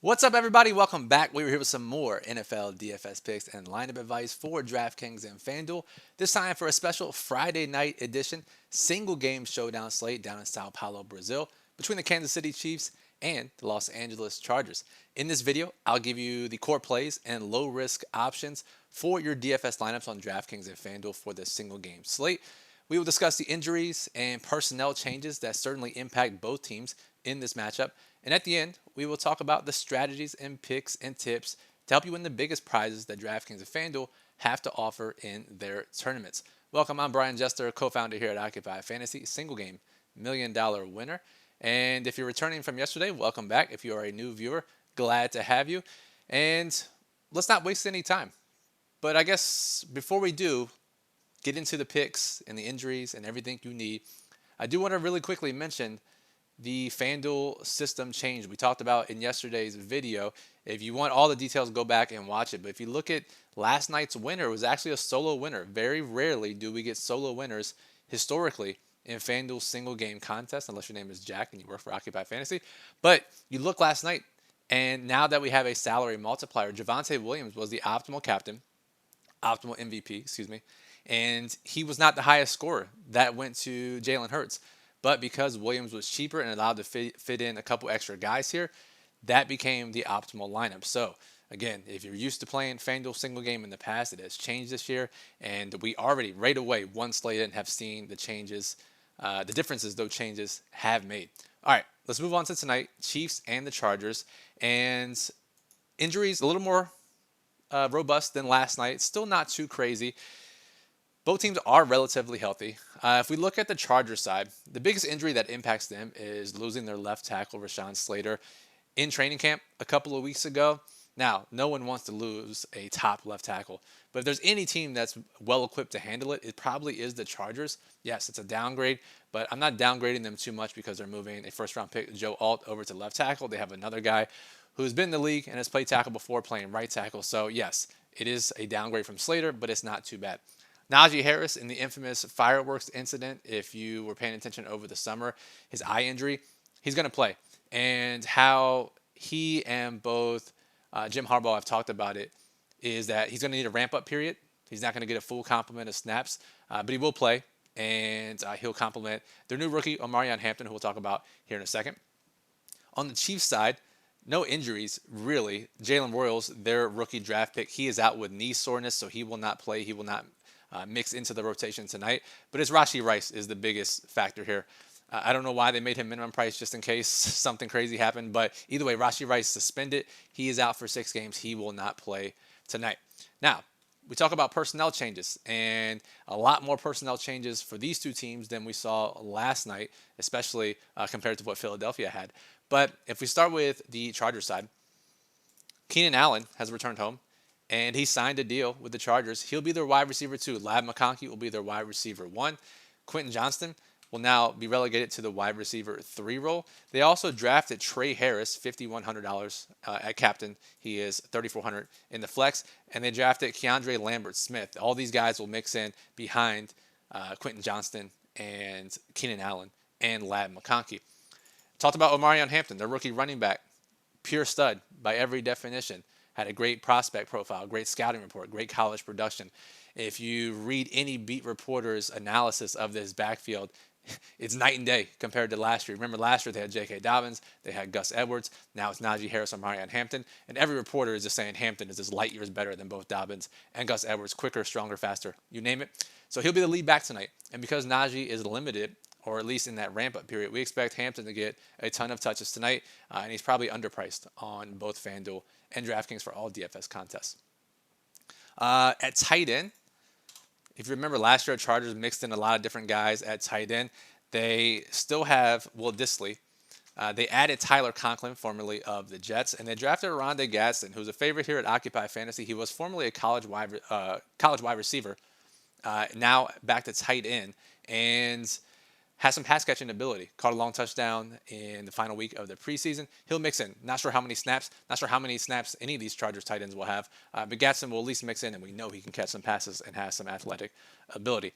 What's up, everybody? Welcome back. We're here with some more NFL DFS picks and lineup advice for DraftKings and FanDuel. This time for a special Friday night edition single game showdown slate down in Sao Paulo, Brazil, between the Kansas City Chiefs and the Los Angeles Chargers. In this video, I'll give you the core plays and low risk options for your DFS lineups on DraftKings and FanDuel for this single game slate. We will discuss the injuries and personnel changes that certainly impact both teams in this matchup. And at the end, we will talk about the strategies and picks and tips to help you win the biggest prizes that DraftKings and FanDuel have to offer in their tournaments. Welcome, I'm Brian Jester, co-founder here at Occupy Fantasy, single game $1 million winner. And if you're returning from yesterday, welcome back. If you are a new viewer, glad to have you. And let's not waste any time. But I guess before we do get into the picks and the injuries and everything you need, I do want to really quickly mention the FanDuel system change we talked about in yesterday's video. If you want all the details, go back and watch it. But if you look at last night's winner, it was actually a solo winner. Very rarely do we get solo winners historically in FanDuel single game contests, unless your name is Jack and you work for Occupy Fantasy. But you look last night, and now that we have a salary multiplier, Javonte Williams was the optimal captain, optimal MVP, excuse me, and he was not the highest scorer. That went to Jalen Hurts. But because Williams was cheaper and allowed to fit in a couple extra guys here, that became the optimal lineup. So again, if you're used to playing FanDuel single game in the past, it has changed this year. And we already, right away, one slate in, have seen the changes, the differences those changes have made. All right, let's move on to tonight, Chiefs and the Chargers. And injuries a little more robust than last night. Still not too crazy. Both teams are relatively healthy. If we look at the Chargers side, the biggest injury that impacts them is losing their left tackle, Rashawn Slater, in training camp a couple of weeks ago. Now, no one wants to lose a top left tackle, but if there's any team that's well equipped to handle it, it probably is the Chargers. Yes, it's a downgrade, but I'm not downgrading them too much because they're moving a first-round pick, Joe Alt, over to left tackle. They have another guy who's been in the league and has played tackle before, playing right tackle. So yes, it is a downgrade from Slater, but it's not too bad. Najee Harris, in the infamous fireworks incident, if you were paying attention over the summer, his eye injury, he's going to play. And how he and both Jim Harbaugh have talked about it is that he's going to need a ramp-up period. He's not going to get a full complement of snaps, but he will play, and he'll complement their new rookie, Omarion Hampton, who we'll talk about here in a second. On the Chiefs side, no injuries, really. Jalen Royals, their rookie draft pick, he is out with knee soreness, so he will not play. He will not mix into the rotation tonight. But it's Rashee Rice is the biggest factor here. I don't know why they made him minimum price just in case something crazy happened. But either way, Rashee Rice suspended. He is out for 6 games. He will not play tonight. Now, we talk about personnel changes, and a lot more personnel changes for these two teams than we saw last night, especially compared to what Philadelphia had. But if we start with the Chargers side, Keenan Allen has returned home, and he signed a deal with the Chargers. He'll be their wide receiver 2. Ladd McConkey will be their wide receiver 1. Quentin Johnston will now be relegated to the wide receiver 3 role. They also drafted Trey Harris, $5,100 at captain. He is $3,400 in the flex. And they drafted Keandre Lambert-Smith. All these guys will mix in behind Quentin Johnston and Keenan Allen and Ladd McConkey. Talked about Omarion Hampton, their rookie running back. Pure stud by every definition. Had a great prospect profile, great scouting report, great college production. If you read any beat reporter's analysis of this backfield, it's night and day compared to last year. Remember last year they had J.K. Dobbins, they had Gus Edwards, now it's Najee Harris and Omarion Hampton, and every reporter is just saying Hampton is just light years better than both Dobbins and Gus Edwards, quicker, stronger, faster, you name it. So he'll be the lead back tonight, and because Najee is limited, or at least in that ramp-up period, we expect Hampton to get a ton of touches tonight, and he's probably underpriced on both FanDuel and DraftKings for all DFS contests. At tight end, if you remember last year, Chargers mixed in a lot of different guys at tight end. They still have Will Dissly. They added Tyler Conklin, formerly of the Jets, and they drafted Rondé Gadsden, who's a favorite here at Occupy Fantasy. He was formerly a college wide receiver, now back to tight end, and has some pass catching ability. Caught a long touchdown in the final week of the preseason. He'll mix in. Not sure how many snaps. Not sure how many snaps any of these Chargers tight ends will have. But Gadsden will at least mix in, and we know he can catch some passes and has some athletic ability.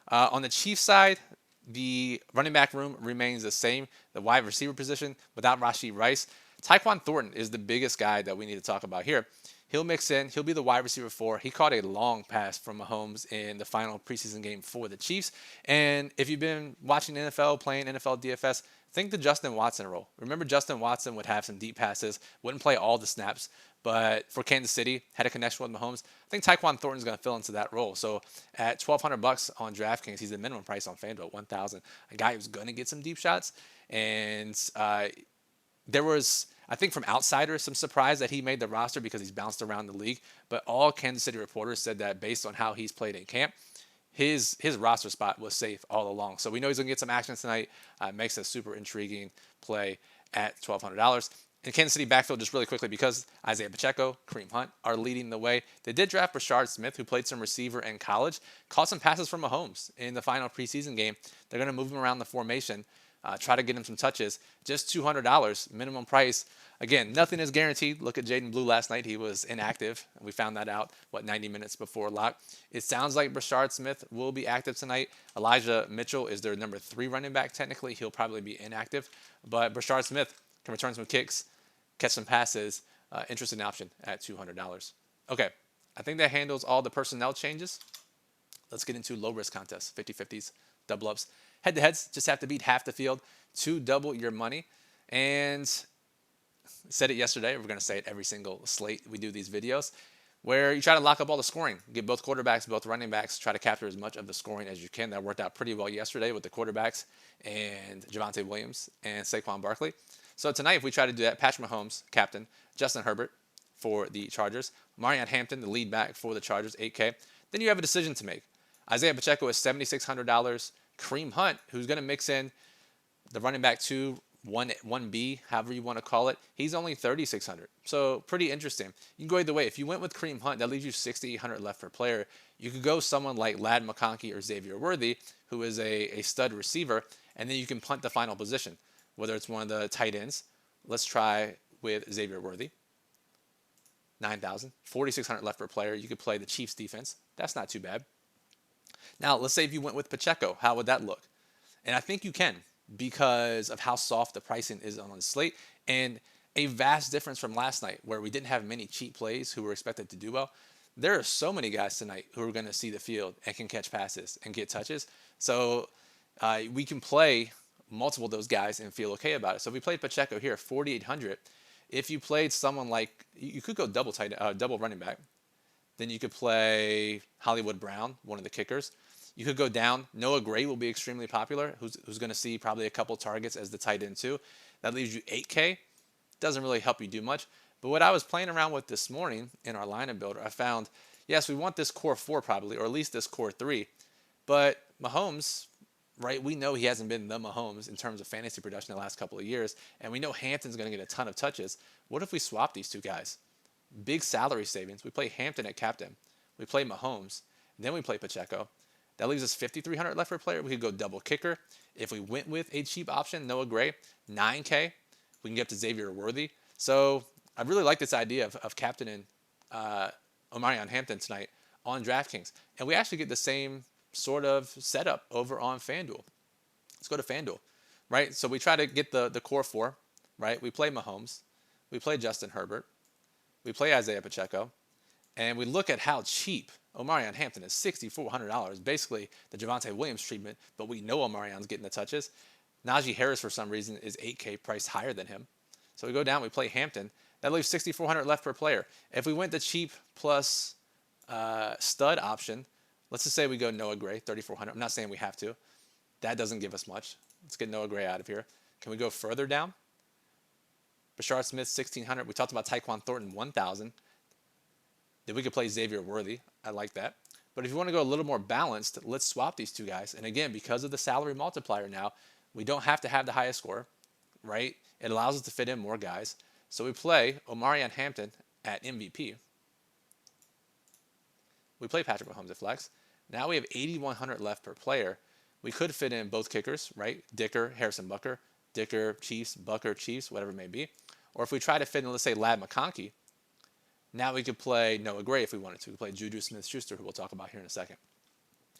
On the Chiefs side, the running back room remains the same. The wide receiver position, without Rashee Rice, Tyquan Thornton is the biggest guy that we need to talk about here. He'll mix in. He'll be the wide receiver 4. He caught a long pass from Mahomes in the final preseason game for the Chiefs. And if you've been watching the NFL, playing NFL DFS, think the Justin Watson role. Remember, Justin Watson would have some deep passes, wouldn't play all the snaps, but for Kansas City, had a connection with Mahomes. I think Tyquan Thornton's going to fill into that role. So at $1,200 on DraftKings, he's the minimum price on FanDuel, 1,000. A guy who's going to get some deep shots. And there was, I think from outsiders, some surprise that he made the roster because he's bounced around the league. But all Kansas City reporters said that based on how he's played in camp, his roster spot was safe all along. So we know he's going to get some action tonight. Makes a super intriguing play at $1,200. In Kansas City backfield, just really quickly, because Isaiah Pacheco, Kareem Hunt are leading the way. They did draft Brashard Smith, who played some receiver in college, caught some passes from Mahomes in the final preseason game. They're going to move him around the formation, try to get him some touches. Just $200 minimum price. Again, nothing is guaranteed. Look at Jaden Blue last night. He was inactive. We found that out, 90 minutes before lock. It sounds like Brashard Smith will be active tonight. Elijah Mitchell is their number 3 running back. Technically, he'll probably be inactive. But Brashard Smith can return some kicks, catch some passes. Interesting option at $200. Okay, I think that handles all the personnel changes. Let's get into low-risk contests, 50-50s, double-ups. Head-to-heads, just have to beat half the field to double your money. And said it yesterday. We're going to say it every single slate we do these videos, where you try to lock up all the scoring. Get both quarterbacks, both running backs, try to capture as much of the scoring as you can. That worked out pretty well yesterday with the quarterbacks and Javonte Williams and Saquon Barkley. So tonight, if we try to do that, Patrick Mahomes, captain, Justin Herbert for the Chargers, Marion Hampton, the lead back for the Chargers, 8K. Then you have a decision to make. Isaiah Pacheco is $7,600. Kareem Hunt, who's going to mix in the running back 2, 1B, however you want to call it, he's only $3,600. So pretty interesting. You can go either way. If you went with Kareem Hunt, that leaves you $6,800 left per player. You could go someone like Ladd McConkey or Xavier Worthy, who is a stud receiver, and then you can punt the final position, whether it's one of the tight ends. Let's try with Xavier Worthy. $9,000, $4,600 left per player. You could play the Chiefs defense. That's not too bad. Now, let's say if you went with Pacheco, how would that look? And I think you can, because of how soft the pricing is on the slate, and a vast difference from last night where we didn't have many cheap plays who were expected to do well. There are so many guys tonight who are going to see the field and can catch passes and get touches. So we can play multiple of those guys and feel okay about it. So if we played Pacheco here, 4,800. If you played someone like, you could go double running back. Then you could play Hollywood Brown, one of the kickers. You could go down. Noah Gray will be extremely popular, who's going to see probably a couple targets as the tight end too. That leaves you 8K. Doesn't really help you do much. But what I was playing around with this morning in our lineup builder, I found, yes, we want this core 4 probably, or at least this core 3. But Mahomes, right, we know he hasn't been the Mahomes in terms of fantasy production the last couple of years. And we know Hampton's going to get a ton of touches. What if we swap these two guys? Big salary savings. We play Hampton at captain. We play Mahomes. Then we play Pacheco. That leaves us $5,300 left per player. We could go double kicker. If we went with a cheap option, Noah Gray, 9K. We can get up to Xavier Worthy. So I really like this idea of captaining Omarion Hampton tonight on DraftKings. And we actually get the same sort of setup over on FanDuel. Let's go to FanDuel, right? So we try to get the core 4, right? We play Mahomes. We play Justin Herbert. We play Isaiah Pacheco. And we look at how cheap Omarion Hampton is, $6,400. Basically the Javonte Williams treatment, but we know Omarion's getting the touches. Najee Harris, for some reason, is 8K priced higher than him. So we go down, we play Hampton. That leaves $6,400 left per player. If we went the cheap plus stud option, let's just say we go Noah Gray, $3,400. I'm not saying we have to. That doesn't give us much. Let's get Noah Gray out of here. Can we go further down? Brashard Smith, $1,600. We talked about Tyquan Thornton, $1,000. Then we could play Xavier Worthy. I like that. But if you want to go a little more balanced, let's swap these two guys. And again, because of the salary multiplier now, we don't have to have the highest score, right? It allows us to fit in more guys. So we play Omarion Hampton at MVP. We play Patrick Mahomes at flex. Now we have $8,100 left per player. We could fit in both kickers, right? Dicker, Harrison Bucker, Dicker, Chiefs, Bucker, Chiefs, whatever it may be. Or if we try to fit in, let's say, Ladd McConkey, now we could play Noah Gray if we wanted to. We could play Juju Smith-Schuster, who we'll talk about here in a second.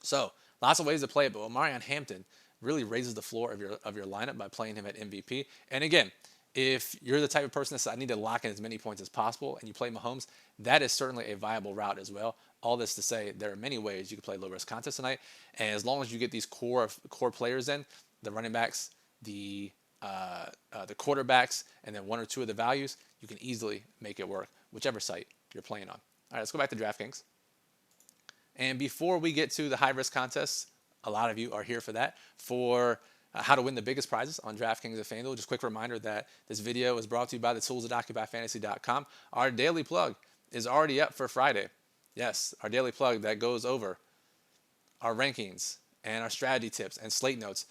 So lots of ways to play it, but Omarion Hampton really raises the floor of your lineup by playing him at MVP. And again, If you're the type of person that says, I need to lock in as many points as possible, and you play Mahomes, that is certainly a viable route as well. All this to say, there are many ways you can play low-risk contests tonight, and as long as you get these core players in, the running backs, the quarterbacks, and then one or two of the values, you can easily make it work, whichever site you're playing on. All right, let's go back to DraftKings. And before we get to the high-risk contests, a lot of you are here for that, for how to win the biggest prizes on DraftKings and FanDuel. Just a quick reminder that this video is brought to you by the tools at OccupyFantasy.com. Our daily plug is already up for Friday. Yes, our daily plug that goes over our rankings and our strategy tips and slate notes.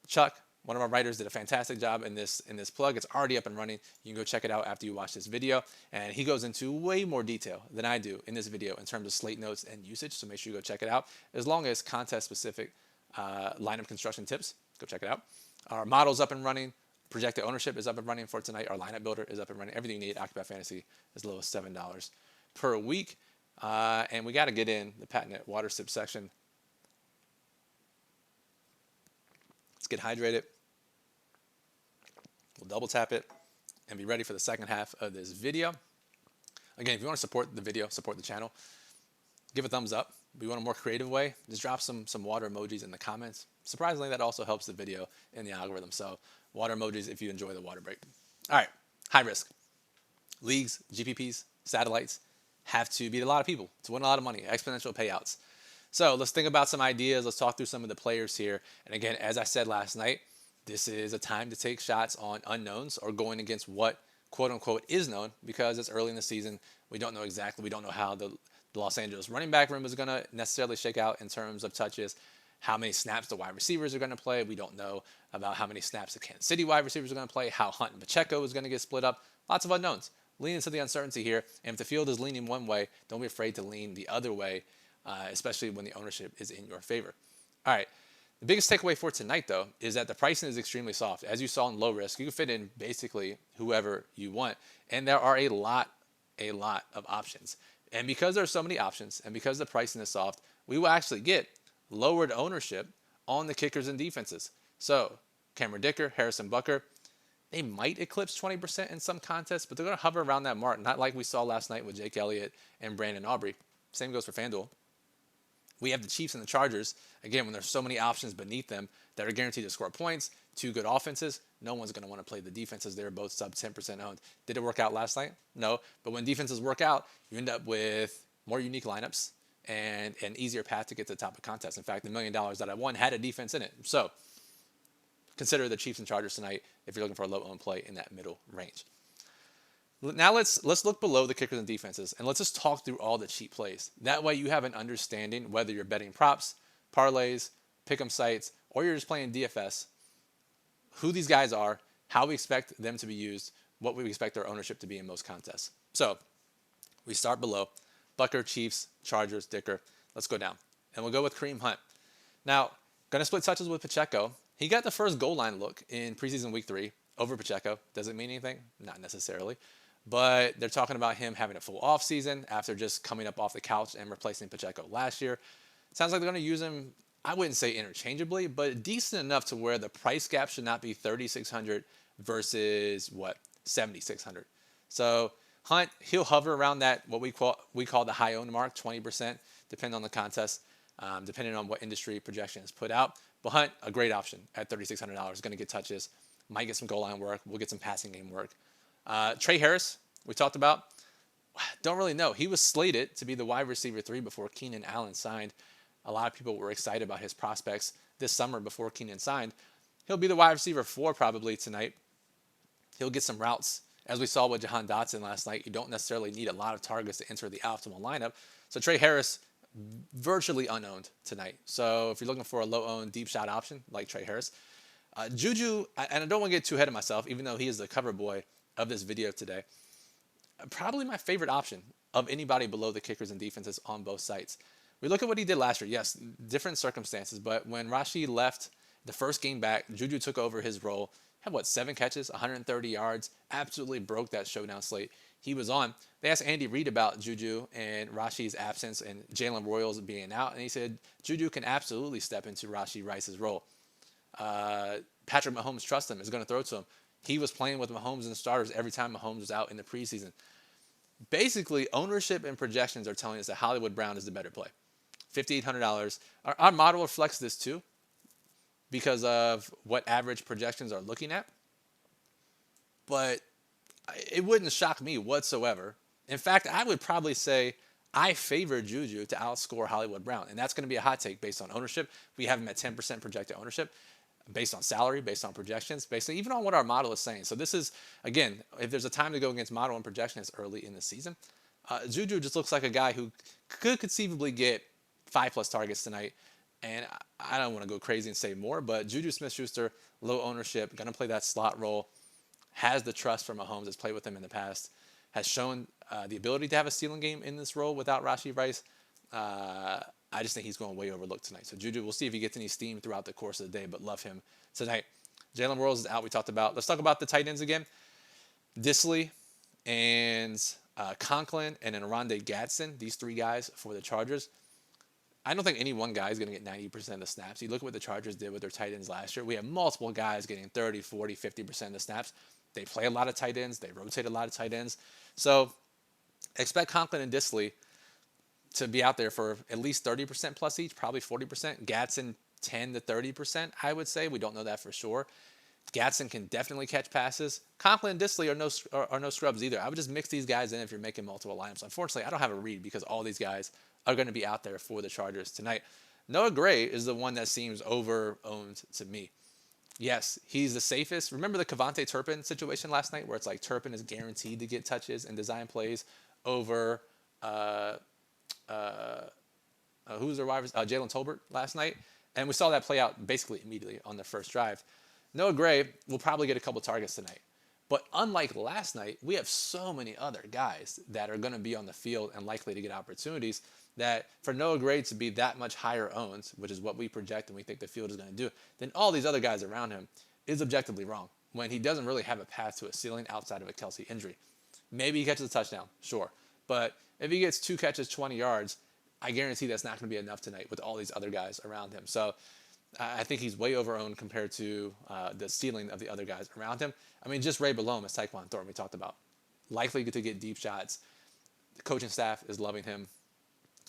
Chuck, one of our writers, did a fantastic job in this plug. It's already up and running. You can go check it out after you watch this video. And he goes into way more detail than I do in this video in terms of slate notes and usage. So make sure you go check it out. As long as contest-specific lineup construction tips, go check it out. Our model's up and running. Projected ownership is up and running for tonight. Our lineup builder is up and running. Everything you need, Occupy Fantasy, as low as $7 per week. And we got to get in the patented water sip section. Let's get hydrated. We'll double tap it and be ready for the second half of this video. Again, if you want to support the video, support the channel, give a thumbs up. If you want a more creative way, just drop some water emojis in the comments. Surprisingly, that also helps the video in the algorithm. So water emojis if you enjoy the water break. All right, high risk. Leagues, GPPs, satellites have to beat a lot of people to win a lot of money, exponential payouts. So let's think about some ideas. Let's talk through some of the players here. And again, as I said last night, this is a time to take shots on unknowns or going against what quote unquote is known, because it's early in the season. We don't know exactly. We don't know how the Los Angeles running back room is going to necessarily shake out in terms of touches, how many snaps the wide receivers are going to play. We don't know about how many snaps the Kansas City wide receivers are going to play, how Hunt and Pacheco is going to get split up. Lots of unknowns. Lean into the uncertainty here. And if the field is leaning one way, don't be afraid to lean the other way, especially when the ownership is in your favor. All right. The biggest takeaway for tonight, though, is that the pricing is extremely soft. As you saw in low risk, you can fit in basically whoever you want. And there are a lot of options. And because there are so many options and because the pricing is soft, we will actually get lowered ownership on the kickers and defenses. So Cameron Dicker, Harrison Butker, they might eclipse 20% in some contests, but they're going to hover around that mark, not like we saw last night with Jake Elliott and Brandon Aubrey. Same goes for FanDuel. We have the Chiefs and the Chargers. Again, when there's so many options beneath them that are guaranteed to score points, two good offenses, no one's going to want to play the defenses. They're both sub 10% owned. Did it work out last night? No. But when defenses work out, you end up with more unique lineups and an easier path to get to the top of contests. In fact, the $1 million that I won had a defense in it. So consider the Chiefs and Chargers tonight if you're looking for a low-owned play in that middle range. Now let's look below the kickers and defenses, and let's just talk through all the cheap plays. That way you have an understanding whether you're betting props, parlays, pick'em sites, or you're just playing DFS, who these guys are, how we expect them to be used, what we expect their ownership to be in most contests. So we start below. Butker, Chiefs, Chargers, Dicker. Let's go down. And we'll go with Kareem Hunt. Now, going to split touches with Pacheco. He got the first goal line look in preseason week 3 over Pacheco. Does it mean anything? Not necessarily. But they're talking about him having a full offseason after just coming up off the couch and replacing Pacheco last year. Sounds like they're going to use him, I wouldn't say interchangeably, but decent enough to where the price gap should not be $3,600 versus, $7,600. So Hunt, he'll hover around that, what we call the high owned mark, 20%, depending on the contest, depending on what industry projection is put out. But Hunt, a great option at $3,600, going to get touches, might get some goal line work, we'll get some passing game work. Trey Harris, we talked about. Don't really know. He was slated to be the wide receiver 3 before Keenan Allen signed. A lot of people were excited about his prospects this summer before Keenan signed. He'll be the wide receiver 4 probably tonight. He'll get some routes. As we saw with Jahan Dotson last night, you don't necessarily need a lot of targets to enter the optimal lineup. So Trey Harris, virtually unowned tonight. So if you're looking for a low-owned deep shot option like Trey Harris, Juju, and I don't want to get too ahead of myself, even though he is the cover boy of this video today, probably my favorite option of anybody below the kickers and defenses on both sites. We look at what he did last year. Yes, different circumstances, but when Rashid left the first game back, Juju took over his role, had 7 catches, 130 yards, absolutely broke that showdown slate he was on. They asked Andy Reid about Juju and Rashid's absence and Jalen Royals being out, and he said Juju can absolutely step into Rashid Rice's role. Patrick Mahomes trusts him, is going to throw to him. He was playing with Mahomes and starters every time Mahomes was out in the preseason. Basically, ownership and projections are telling us that Hollywood Brown is the better play. $5,800. Our model reflects this too because of what average projections are looking at. But it wouldn't shock me whatsoever. In fact, I would probably say I favor Juju to outscore Hollywood Brown. And that's going to be a hot take based on ownership. We have him at 10% projected ownership based on salary, based on projections, based on even on what our model is saying. So this is, again, if there's a time to go against model and projection, it's early in the season. Juju just looks like a guy who could conceivably get 5+ targets tonight. And I don't want to go crazy and say more, but Juju Smith-Schuster, low ownership, going to play that slot role, has the trust from Mahomes, has played with him in the past, has shown the ability to have a ceiling game in this role without Rashee Rice. I just think he's going way overlooked tonight. So Juju, we'll see if he gets any steam throughout the course of the day, but love him tonight. Jalen Rose is out. We talked about. Let's talk about the tight ends again. Disley and Conklin and then Rondé Gadsden, these three guys for the Chargers. I don't think any one guy is going to get 90% of the snaps. You look at what the Chargers did with their tight ends last year. We have multiple guys getting 30, 40, 50% of the snaps. They play a lot of tight ends. They rotate a lot of tight ends. So expect Conklin and Disley to be out there for at least 30% plus each, probably 40%. Gadsden 10 to 30%, I would say. We don't know that for sure. Gadsden can definitely catch passes. Conklin and Disley are no scrubs either. I would just mix these guys in if you're making multiple lineups. Unfortunately, I don't have a read because all these guys are going to be out there for the Chargers tonight. Noah Gray is the one that seems over-owned to me. Yes, he's the safest. Remember the Kevontae Turpin situation last night where it's like Turpin is guaranteed to get touches and design plays over who was their wide receiver? Jalen Tolbert last night. And we saw that play out basically immediately on the first drive. Noah Gray will probably get a couple targets tonight. But unlike last night, we have so many other guys that are going to be on the field and likely to get opportunities that for Noah Gray to be that much higher owned, which is what we project and we think the field is going to do, then all these other guys around him is objectively wrong when he doesn't really have a path to a ceiling outside of a Kelsey injury. Maybe he catches a touchdown, sure. But if he gets 2 catches, 20 yards, I guarantee that's not going to be enough tonight with all these other guys around him. So I think he's way over-owned compared to the ceiling of the other guys around him. I mean, just Ray Balome as Tyquan Thornton we talked about. Likely to get deep shots. The coaching staff is loving him.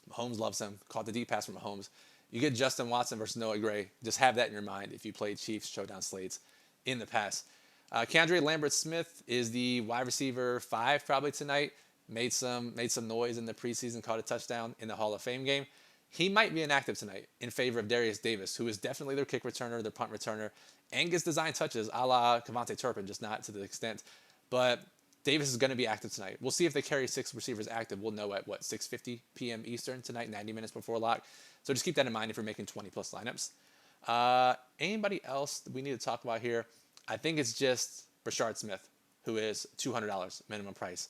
Mahomes loves him. Caught the deep pass from Mahomes. You get Justin Watson versus Noah Gray. Just have that in your mind if you played Chiefs showdown slates in the past. Keandre Lambert-Smith is the wide receiver 5 probably tonight. Made some noise in the preseason, caught a touchdown in the Hall of Fame game. He might be inactive tonight in favor of Darius Davis, who is definitely their kick returner, their punt returner, and gets design touches a la Kevontae Turpin, just not to the extent. But Davis is going to be active tonight. We'll see if they carry 6 receivers active. We'll know at, 6:50 p.m. Eastern tonight, 90 minutes before lock. So just keep that in mind if you're making 20-plus lineups. Anybody else we need to talk about here? I think it's just Brashard Smith, who is $200 minimum price.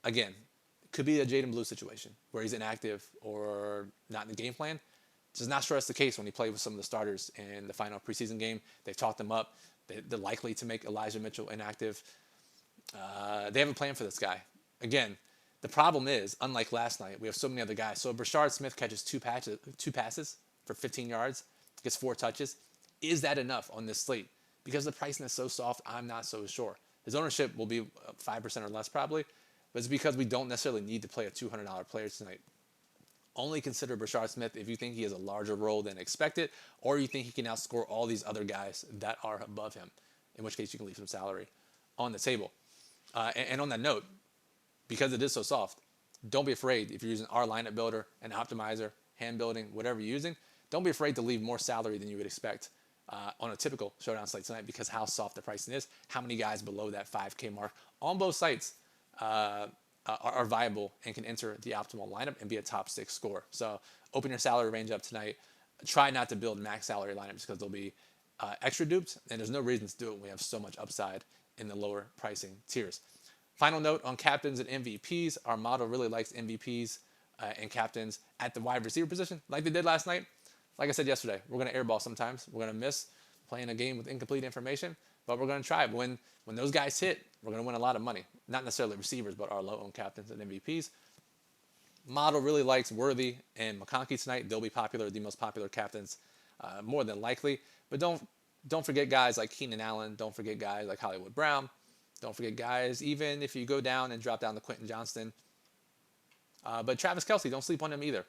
Again, could be a Jaden Blue situation where he's inactive or not in the game plan. This is not sure that's the case when he played with some of the starters in the final preseason game. They've talked him up. They're likely to make Elijah Mitchell inactive. They have a plan for this guy. Again, the problem is, unlike last night, we have so many other guys. So Brashard Smith catches two passes for 15 yards, gets 4 touches. Is that enough on this slate? Because the pricing is so soft, I'm not so sure. His ownership will be 5% or less probably. But it's because we don't necessarily need to play a $200 player tonight. Only consider Brashard Smith if you think he has a larger role than expected, or you think he can outscore all these other guys that are above him, in which case you can leave some salary on the table. And on that note, because it is so soft, don't be afraid if you're using our lineup builder, an optimizer, hand building, whatever you're using, don't be afraid to leave more salary than you would expect on a typical showdown slate tonight because how soft the pricing is, how many guys below that 5K mark on both sites are viable and can enter the optimal lineup and be a top 6 scorer. So open your salary range up tonight. Try not to build max salary lineups because they'll be extra duped, and there's no reason to do it when we have so much upside in the lower pricing tiers. Final note on captains and MVPs. Our model really likes MVPs and captains at the wide receiver position like they did last night. Like I said yesterday, we're going to airball sometimes. We're going to miss playing a game with incomplete information, but we're going to try. When those guys hit, we're going to win a lot of money. Not necessarily receivers, but our low-owned captains and MVPs. Model really likes Worthy and McConkey tonight. They'll be popular, the most popular captains, more than likely. But don't Don't forget guys like Keenan Allen. Don't forget guys like Hollywood Brown. Don't forget guys, even if you go down and drop down to Quentin Johnston. But Travis Kelce, don't sleep on him either.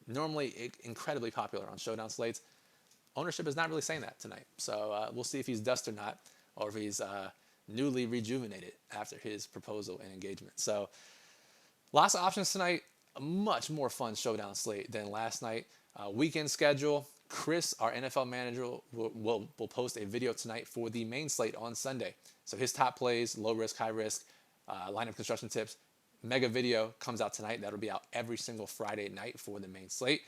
Normally incredibly popular on showdown slates. Ownership is not really saying that tonight. So we'll see if he's dust or not, or if he's newly rejuvenated after his proposal and engagement. So lots of options tonight. A much more fun showdown slate than last night. Weekend schedule. Chris, our NFL manager, will post a video tonight for the main slate on Sunday. So his top plays, low risk, high risk, lineup construction tips. Mega video comes out tonight. That'll be out every single Friday night for the main slate.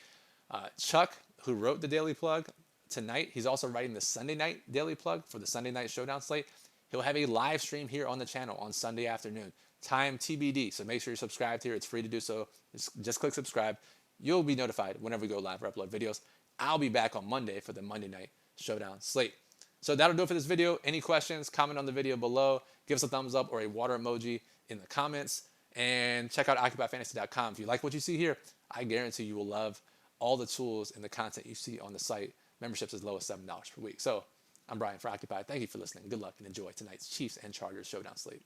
Chuck, who wrote the Daily Plug tonight, he's also writing the Sunday night Daily Plug for the Sunday night Showdown slate. He'll have a live stream here on the channel on Sunday afternoon. Time TBD, so make sure you're subscribed here. It's free to do so. Just click subscribe. You'll be notified whenever we go live or upload videos. I'll be back on Monday for the Monday night Showdown slate. So that'll do it for this video. Any questions, comment on the video below. Give us a thumbs up or a water emoji in the comments. And check out OccupyFantasy.com. If you like what you see here, I guarantee you will love all the tools and the content you see on the site. Memberships as low as $7 per week. So I'm Brian for Occupy. Thank you for listening. Good luck and enjoy tonight's Chiefs and Chargers Showdown slate.